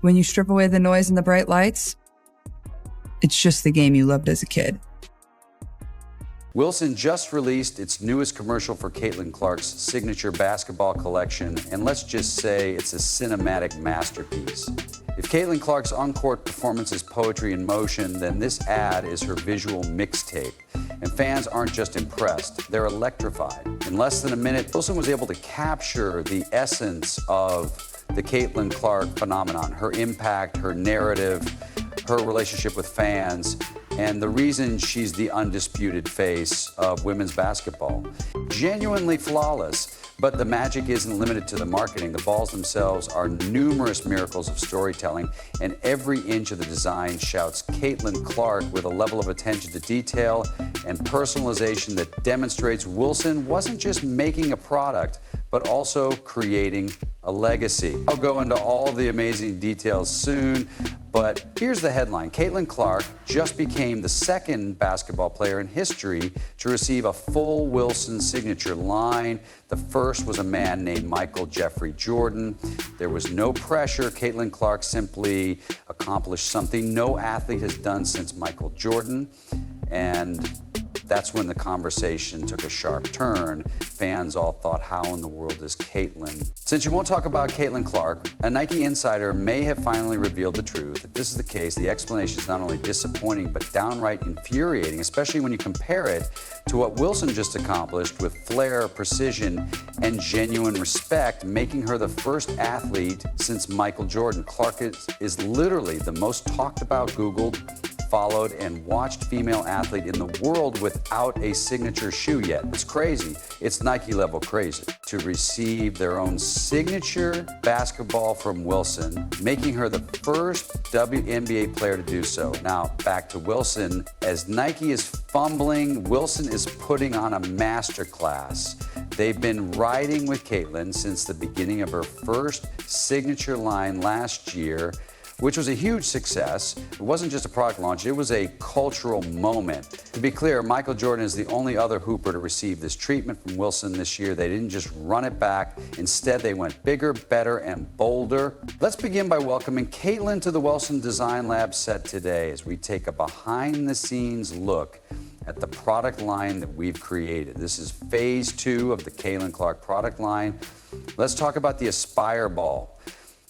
When you strip away the noise and the bright lights, it's just the game you loved as a kid. Wilson just released its newest commercial for Caitlin Clark's signature basketball collection, and let's just say it's a cinematic masterpiece. If Caitlin Clark's on-court performance is poetry in motion, then this ad is her visual mixtape. And fans aren't just impressed, they're electrified. In less than a minute, Wilson was able to capture the essence of the Caitlin Clark phenomenon, her impact, her narrative, her relationship with fans, and the reason she's the undisputed face of women's basketball. Genuinely flawless, but the magic isn't limited to the marketing. The balls themselves are numerous miracles of storytelling, and every inch of the design shouts Caitlin Clark with a level of attention to detail and personalization that demonstrates Wilson wasn't just making a product, but also creating a legacy. I'll go into all the amazing details soon, but here's the headline. Caitlin Clark just became the second basketball player in history to receive a full Wilson signature line. The first was a man named Michael Jeffrey Jordan. There was no pressure. Caitlin Clark simply accomplished something no athlete has done since Michael Jordan, and that's when the conversation took a sharp turn. Fans all thought, how in the world is Caitlin? Since you won't talk about Caitlin Clark, a Nike insider may have finally revealed the truth. If this is the case, the explanation is not only disappointing, but downright infuriating, especially when you compare it to what Wilson just accomplished with flair, precision, and genuine respect, making her the first athlete since Michael Jordan. Clark is literally the most talked about, Googled, followed, and watched female athlete in the world without a signature shoe yet. It's crazy. It's Nike level crazy. To receive their own signature basketball from Wilson, making her the first WNBA player to do so. Now, back to Wilson. As Nike is fumbling, Wilson is putting on a masterclass. They've been riding with Caitlin since the beginning of her first signature line last year, which was a huge success. It wasn't just a product launch, it was a cultural moment. To be clear, Michael Jordan is the only other hooper to receive this treatment from Wilson this year. They didn't just run it back. Instead, they went bigger, better, and bolder. Let's begin by welcoming Caitlin to the Wilson Design Lab set today as we take a behind-the-scenes look at the product line that we've created. This is phase 2 of the Caitlin Clark product line. Let's talk about the Aspire Ball.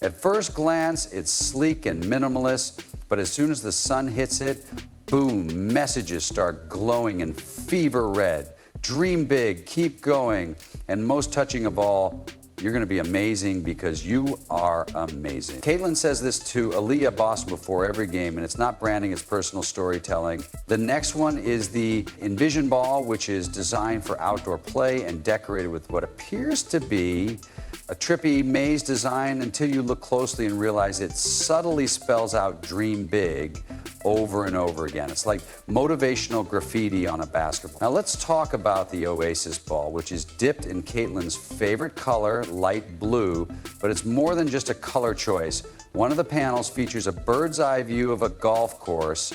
At first glance, it's sleek and minimalist, but as soon as the sun hits it, boom, messages start glowing in fever red. Dream big, keep going, and most touching of all, you're gonna be amazing because you are amazing. Caitlin says this to Aaliyah Boston before every game, and it's not branding, it's personal storytelling. The next one is the Envision Ball, which is designed for outdoor play and decorated with what appears to be a trippy maze design until you look closely and realize it subtly spells out dream big over and over again. It's like motivational graffiti on a basketball. Now let's talk about the Oasis Ball, which is dipped in Caitlin's favorite color, light blue, but it's more than just a color choice. One of the panels features a bird's eye view of a golf course,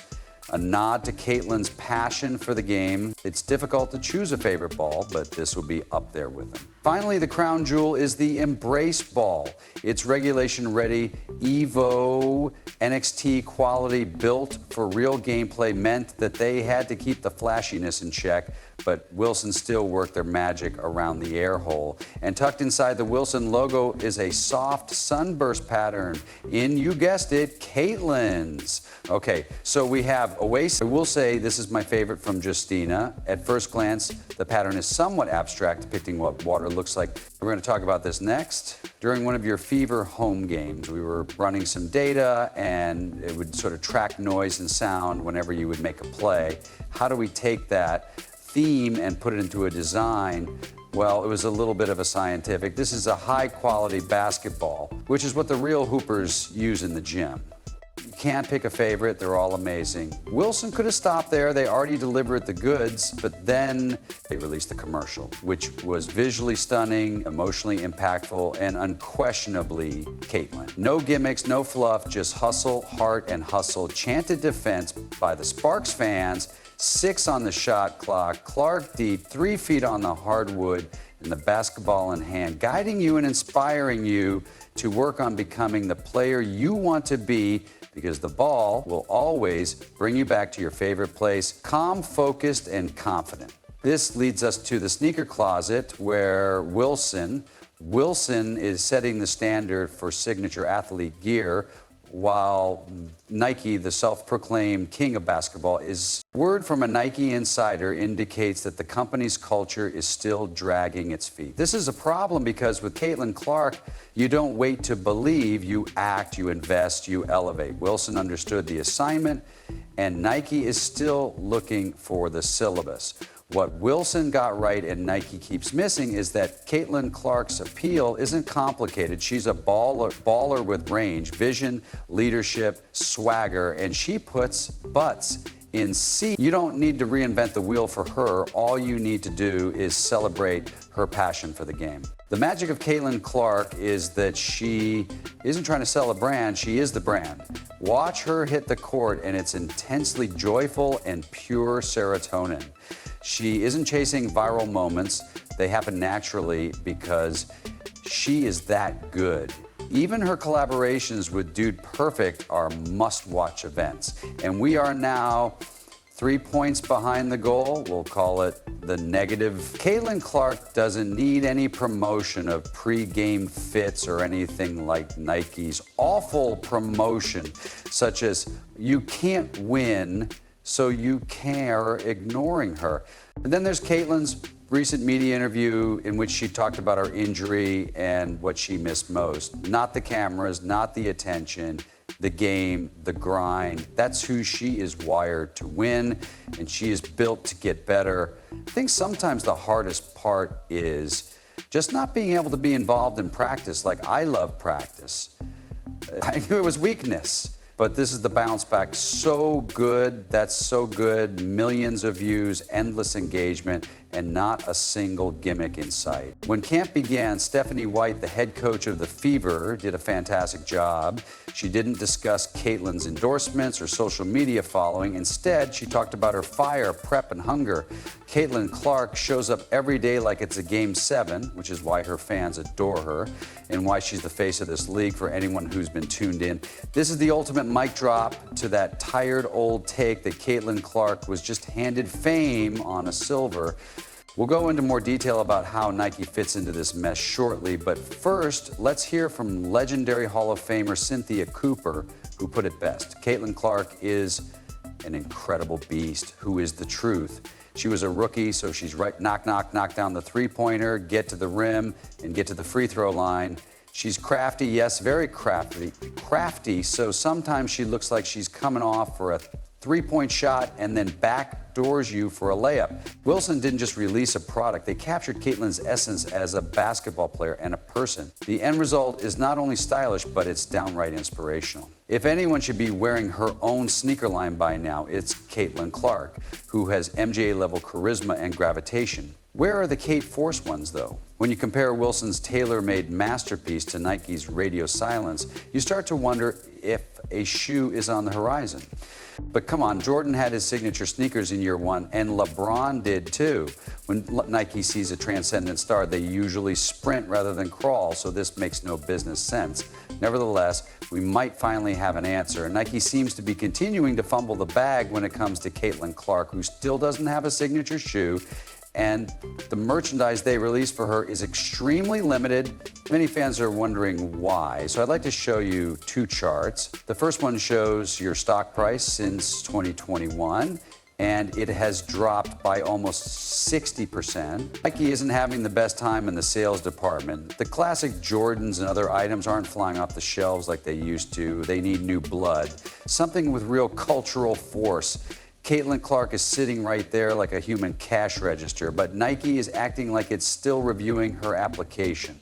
a nod to Caitlin's passion for the game. It's difficult to choose a favorite ball, but this will be up there with them. Finally, the crown jewel is the Embrace Ball. It's regulation-ready Evo NXT quality, built for real gameplay, meant that they had to keep the flashiness in check, but Wilson still worked their magic around the air hole. And tucked inside the Wilson logo is a soft sunburst pattern in, you guessed it, Caitlin's. Okay, so we have Oasis. I will say this is my favorite from Justina. At first glance, the pattern is somewhat abstract, depicting what water looks like. We're going to talk about this next. During one of your Fever home games, we were running some data, and it would sort of track noise and sound whenever you would make a play. How do we take that theme and put it into a design? Well, it was a little bit of a scientific. This is a high-quality basketball, which is what the real hoopers use in the gym. You can't pick a favorite, they're all amazing. Wilson could have stopped there, they already delivered the goods, but then they released the commercial, which was visually stunning, emotionally impactful, and unquestionably Caitlin. No gimmicks, no fluff, just hustle, heart, and hustle. Chanted defense by the Sparks fans, 6 on the shot clock, Clark deep, 3 feet on the hardwood, and the basketball in hand, guiding you and inspiring you to work on becoming the player you want to be, because the ball will always bring you back to your favorite place, calm, focused, and confident. This leads us to the sneaker closet, where Wilson is setting the standard for signature athlete gear, while Nike, the self-proclaimed king of basketball, is. Word from a Nike insider indicates that the company's culture is still dragging its feet. This is a problem because with Caitlin Clark, you don't wait to believe, you act, you invest, you elevate. Wilson understood the assignment, and Nike is still looking for the syllabus. What Wilson got right and Nike keeps missing is that Caitlin Clark's appeal isn't complicated. She's a baller with range, vision, leadership, swagger, and she puts butts in seats. You don't need to reinvent the wheel for her. All you need to do is celebrate her passion for the game. The magic of Caitlin Clark is that she isn't trying to sell a brand, she is the brand. Watch her hit the court, and it's intensely joyful and pure serotonin. She isn't chasing viral moments. They happen naturally because she is that good. Even her collaborations with Dude Perfect are must-watch events. And we are now 3 points behind the goal. We'll call it the negative. Caitlin Clark doesn't need any promotion of pre-game fits or anything like Nike's awful promotion, such as "you can't win, so you care," ignoring her. And then there's Caitlin's recent media interview in which she talked about her injury and what she missed most. Not the cameras, not the attention, the game, the grind. That's who she is wired to win, and she is built to get better. I think sometimes the hardest part is just not being able to be involved in practice. Like, I love practice. I knew it was weakness. But this is the bounce back. So good, that's so good. Millions of views, endless engagement, and not a single gimmick in sight. When camp began, Stephanie White, the head coach of the Fever, did a fantastic job. She didn't discuss Caitlin's endorsements or social media following. Instead, she talked about her fire, prep, and hunger. Caitlin Clark shows up every day like it's a Game 7, which is why her fans adore her and why she's the face of this league for anyone who's been tuned in. This is the ultimate mic drop to that tired old take that Caitlin Clark was just handed fame on a silver. We'll go into more detail about how Nike fits into this mess shortly, but first, let's hear from legendary Hall of Famer Cynthia Cooper, who put it best. Caitlin Clark is an incredible beast who is the truth. She was a rookie, so she's right, knock down the three-pointer, get to the rim, and get to the free throw line. She's crafty, yes, very crafty, so sometimes she looks like she's coming off for a three-point shot and then backdoors you for a layup. Wilson didn't just release a product, they captured Caitlin's essence as a basketball player and a person. The end result is not only stylish, but it's downright inspirational. If anyone should be wearing her own sneaker line by now, it's Caitlin Clark, who has MJ-level charisma and gravitation. Where are the Kate Force ones, though? When you compare Wilson's tailor-made masterpiece to Nike's radio silence, you start to wonder if a shoe is on the horizon. But come on, Jordan had his signature sneakers in year one, and LeBron did too. When Nike sees a transcendent star, they usually sprint rather than crawl, so this makes no business sense. Nevertheless, we might finally have an answer. Nike seems to be continuing to fumble the bag when it comes to Caitlin Clark, who still doesn't have a signature shoe, and the merchandise they release for her is extremely limited. Many fans are wondering why. So I'd like to show you two charts. The first one shows your stock price since 2021, and it has dropped by almost 60%. Nike isn't having the best time in the sales department. The classic Jordans and other items aren't flying off the shelves like they used to. They need new blood, something with real cultural force. Caitlin Clark is sitting right there like a human cash register, but Nike is acting like it's still reviewing her application.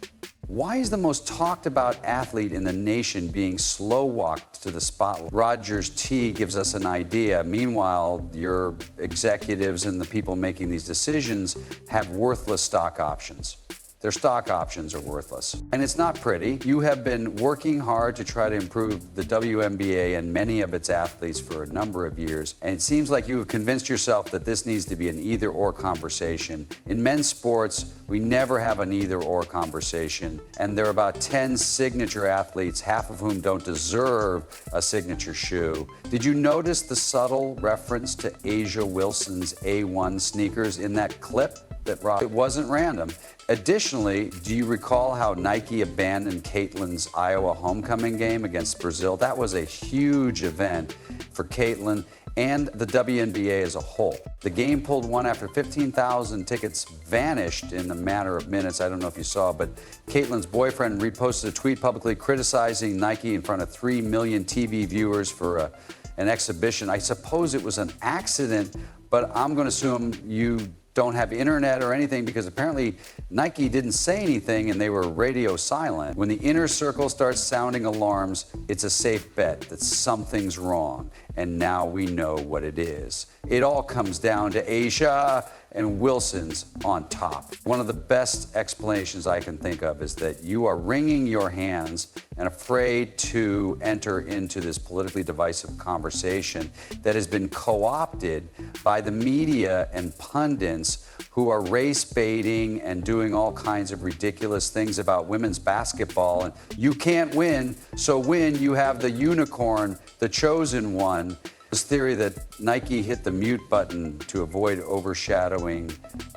Why is the most talked about athlete in the nation being slow-walked to the spotlight? Rogers T gives us an idea. Meanwhile, your executives and the people making these decisions have worthless stock options. Their stock options are worthless. And it's not pretty. You have been working hard to try to improve the WNBA and many of its athletes for a number of years. And it seems like you have convinced yourself that this needs to be an either-or conversation. In men's sports, we never have an either-or conversation. And there are about 10 signature athletes, half of whom don't deserve a signature shoe. Did you notice the subtle reference to Asia Wilson's A1 sneakers in that clip? It wasn't random. Additionally, do you recall how Nike abandoned Caitlin's Iowa homecoming game against Brazil? That was a huge event for Caitlin and the WNBA as a whole. The game pulled one after 15,000 tickets vanished in a matter of minutes. I don't know if you saw, but Caitlin's boyfriend reposted a tweet publicly criticizing Nike in front of 3 million TV viewers for an exhibition. I suppose it was an accident, but I'm going to assume you don't have internet or anything, because apparently Nike didn't say anything and they were radio silent. When the inner circle starts sounding alarms, it's a safe bet that something's wrong, and now we know what it is. It all comes down to Asia and Wilson's on top. One of the best explanations I can think of is that you are wringing your hands and afraid to enter into this politically divisive conversation that has been co-opted by the media and pundits who are race baiting and doing all kinds of ridiculous things about women's basketball. And you can't win, so when you have the unicorn, the chosen one. This theory that Nike hit the mute button to avoid overshadowing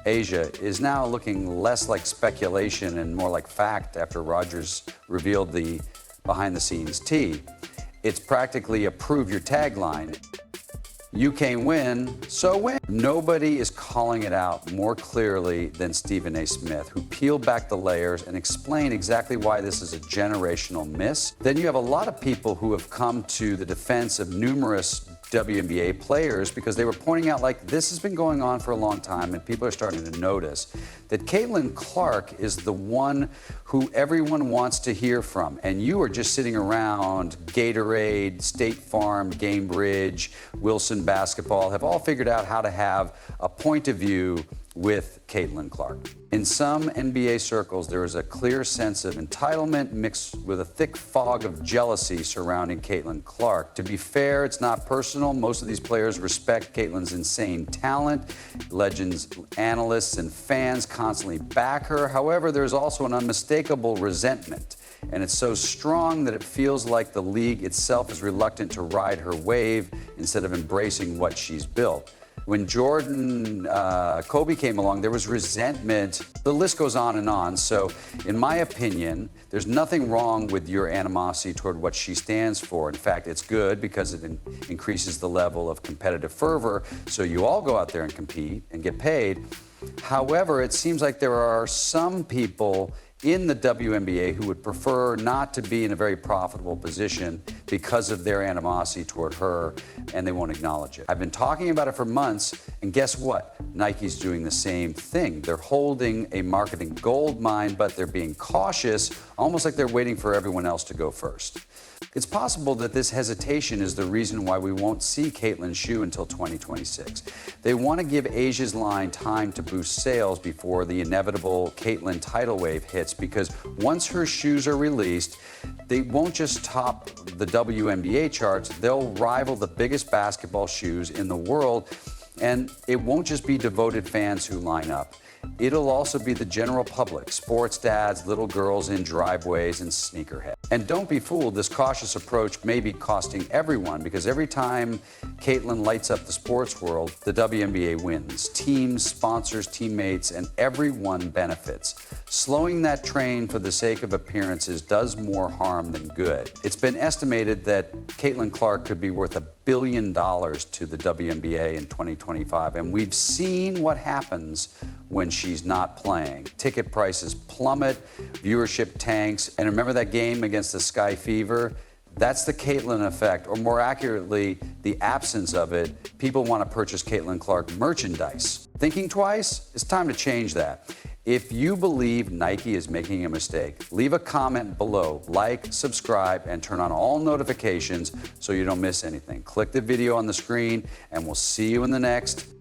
Asia is now looking less like speculation and more like fact after Rogers revealed the behind-the-scenes tea. It's practically a prove your tagline. You can't win, so win. Nobody is calling it out more clearly than Stephen A. Smith, who peeled back the layers and explained exactly why this is a generational miss. Then you have a lot of people who have come to the defense of numerous WNBA players because they were pointing out, like, this has been going on for a long time and people are starting to notice that Caitlin Clark is the one who everyone wants to hear from. And you are just sitting around Gatorade, State Farm, Gamebridge, Wilson Basketball, have all figured out how to have a point of view with Caitlin Clark. In some NBA circles, there is a clear sense of entitlement mixed with a thick fog of jealousy surrounding Caitlin Clark. To be fair, it's not personal. Most of these players respect Caitlin's insane talent. Legends, analysts, and fans constantly back her. However, there's also an unmistakable resentment, and it's so strong that it feels like the league itself is reluctant to ride her wave instead of embracing what she's built. When Kobe came along, there was resentment. The list goes on and on. So, in my opinion, there's nothing wrong with your animosity toward what she stands for. In fact, it's good because it increases the level of competitive fervor, so you all go out there and compete and get paid. However, it seems like there are some people in the WNBA who would prefer not to be in a very profitable position because of their animosity toward her, and they won't acknowledge it. I've been talking about it for months, and guess what? Nike's doing the same thing. They're holding a marketing gold mine, but they're being cautious, almost like they're waiting for everyone else to go first. It's possible that this hesitation is the reason why we won't see Caitlin's shoe until 2026. They want to give Asia's line time to boost sales before the inevitable Caitlin tidal wave hits, because once her shoes are released, they won't just top the WNBA charts, they'll rival the biggest basketball shoes in the world, and it won't just be devoted fans who line up. It'll also be the general public, sports dads, little girls in driveways, and sneakerheads. And don't be fooled, this cautious approach may be costing everyone, because every time Caitlin lights up the sports world, the WNBA wins. Teams, sponsors, teammates, and everyone benefits. Slowing that train for the sake of appearances does more harm than good. It's been estimated that Caitlin Clark could be worth $1 billion to the WNBA in 2025, and we've seen what happens when she's not playing. Ticket prices plummet, viewership tanks, and remember that game against the Sky Fever? That's the Caitlin effect, or more accurately, the absence of it. People want to purchase Caitlin Clark merchandise. Thinking twice? It's time to change that. If you believe Nike is making a mistake, leave a comment below, like, subscribe, and turn on all notifications so you don't miss anything. Click the video on the screen, and we'll see you in the next